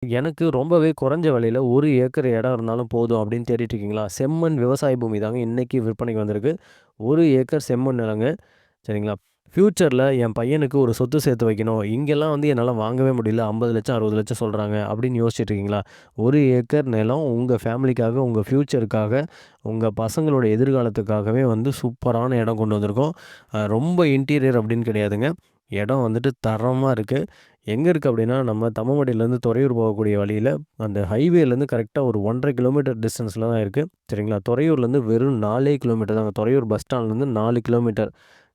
எனக்கு ரொம்பவே குறைஞ்ச விலையில 1 ஏக்கர் இடம் இருந்தாலும் போதும் அப்படின்னு தேடிட்டு இருக்கீங்களா? செம்மண் விவசாய பூமி தாங்க இன்னைக்கு விற்பனைக்கு வந்திருக்கு. 1 ஏக்கர் செம்மண் நிலங்க. சரிங்களா? ஃப்யூச்சர்ல என் பையனுக்கு ஒரு சொத்து சேர்த்து வைக்கணும். இங்கெல்லாம் வந்து என்னால வாங்கவே முடியல. 50,00,000 60,00,000 சொல்றாங்க அப்படின்னு யோசிச்சுட்டு இருக்கீங்களா? 1 ஏக்கர் நிலம் உங்க ஃபேமிலிக்காக, உங்க ஃப்யூச்சருக்காக, உங்க பசங்களோட எதிர்காலத்துக்காகவே வந்து சூப்பரான இடம் கொண்டு வந்திருக்கோம். ரொம்ப இன்டீரியர் அப்படின்னு கிடையாதுங்க. இடம் வந்துட்டு தரமா இருக்கு. எங்க இருக்கு அப்படின்னா, நம்ம தம்மம்பட்டியிலேருந்து துறையூர் போகக்கூடிய வழியில, அந்த ஹைவேலேருந்து கரெக்ட்டா ஒரு 1 1/2 கிலோமீட்டர் டிஸ்டன்ஸ்ல தான் இருக்கு. சரிங்களா? துறையூர்லேருந்து வெறும் 4 கிலோமீட்டர் தாங்க. துறையூர் பஸ் ஸ்டாண்ட்லேருந்து 4 கிலோமீட்டர்.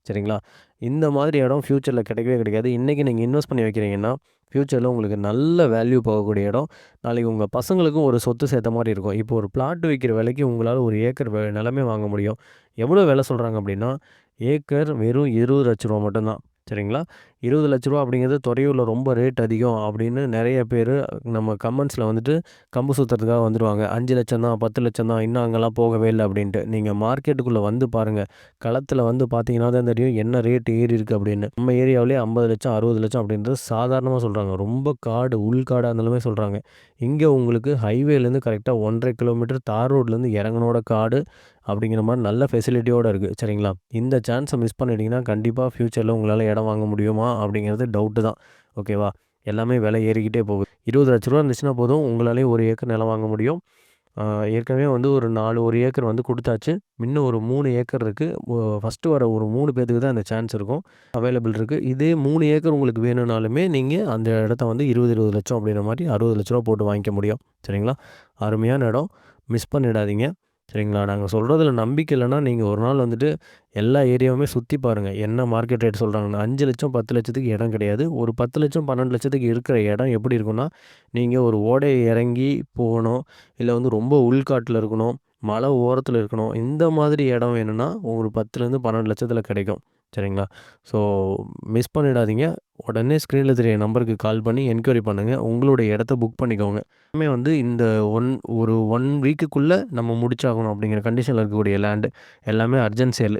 சரிங்களா? இந்த மாதிரி இடம் ஃப்யூச்சர்ல கிடைக்கவே கிடைக்காது. இன்னைக்கு நீங்க இன்வெஸ்ட் பண்ணி வைக்கிறீங்கன்னா, ஃப்யூச்சர்ல உங்களுக்கு நல்ல வேல்யூ போகக்கூடிய இடம். நாளைக்கு உங்க பசங்களுக்கும் ஒரு சொத்து சேர்த்த மாரி இருக்கும். இப்போ ஒரு பிளாட் விக்கிற விலைக்கு உங்களால 1 ஏக்கர் நிலமே வாங்க முடியும். எவ்வளோ விலை சொல்றாங்க அப்படின்னா, ஏக்கர் வெறும் ரூ. 20,00,000 மட்டும் தான். சரிங்களா? ரூ. 20,00,000 அப்படிங்கிறது துறையூர்ல ரொம்ப ரேட் அதிகம் அப்படின்னு நெறைய பேரு நம்ம கமெண்ட்ஸ்ல வந்துட்டு கம்பு சுத்துறதுக்காக வந்துருவாங்க. 5,00,000 தான், 10,00,000 தான், இன்னும் அங்கலாம் போகவே இல்ல அப்படின்ட்டு. நீங்க மார்க்கெட்டுக்குள்ள வந்து பாருங்க. களத்துல வந்து பார்த்தீங்கன்னா தான் தெரியும் என்ன ரேட் ஏறியிருக்கு அப்படின்னு. நம்ம ஏரியாவிலேயே 50,00,000 60,00,000 அப்படின்றது சாதாரணமா சொல்றாங்க. ரொம்ப காடு, உள்காடா இருந்தாலுமே சொல்றாங்க. இங்க உங்களுக்கு ஹைவேலேருந்து கரெக்ட்டா 1 1/2 கிலோமீட்டர் தார் ரோட்லேருந்து இறங்குனோட காடு அப்படிங்கிற மாரி நல்ல ஃபெசிலிட்டியோட இருக்கு. சரிங்களா? இந்த சான்ஸ மிஸ் பண்ணிட்டீங்கன்னா, கண்டிப்பா ஃப்யூச்சர்ல உங்களால இடம் வாங்க முடியுமா? அப்படிங்கிறது டவுட்டு தான். ஓகேவா? எல்லாமே விலை ஏறிக்கிட்டே போகுது. ரூ. 20,00,000 இருந்துச்சுன்னா போதும், உங்களாலேயே 1 ஏக்கர் நிலம் வாங்க முடியும். ஏற்கனவே வந்து ஒரு 1 ஏக்கர் வந்து குடுத்தாச்சு. இன்னும் ஒரு 3 ஏக்கர் இருக்கு. ஃபர்ஸ்ட்டு வர ஒரு 3 பேத்துக்கு தான் இந்த சான்ஸ் இருக்கும். அவைலபிள் இருக்கு. இதே 3 ஏக்கர் உங்களுக்கு வேணும்னாலுமே, நீங்க அந்த இடத்த வந்து 20, 20,00,000 அப்படின்ற மாரி ரூ. 60,00,000 போட்டு வாங்கிக்க முடியும். சரிங்களா? அருமையான இடம். மிஸ் பண்ணிடாதீங்க. சரிங்களா? நாங்க சொல்றதுல நம்பிக்கை இல்லன்னா, நீங்க ஒரு நாள் வந்துட்டு எல்லா ஏரியாவுமே சுத்தி பாருங்க. என்ன மார்க்கெட் ரேட் சொல்றாங்கன்னு. 5,00,000 10,00,000க்கு இடம் கிடையாது. ஒரு 10,00,000 12,00,000க்கு இருக்கிற இடம் எப்படி இருக்கும்னா, நீங்க ஒரு ஓடை இறங்கி போகணும். இல்ல வந்து ரொம்ப உள்காட்டுல இருக்கணும். மலை ஓரத்துல இருக்கணும். இந்த மாதிரி இடம் வேணும்னா, ஒரு 10லேருந்து 12,00,000த்துல கிடைக்கும். சரிங்களா? ஸோ மிஸ் பண்ணிடாதீங்க. உடனே ஸ்க்ரீன்ல தெரிய நம்பருக்கு கால் பண்ணி என்கொயரி பண்ணுங்க. உங்களுடைய இடத்த புக் பண்ணிக்கோங்க. எல்லாமே வந்து இந்த ஒரு 1 வீக்குக்குள்ள நம்ம முடிச்சாகணும் அப்படிங்கிற கண்டிஷன்ல இருக்கக்கூடிய லேண்ட். எல்லாமே அர்ஜென்ட் சேல்.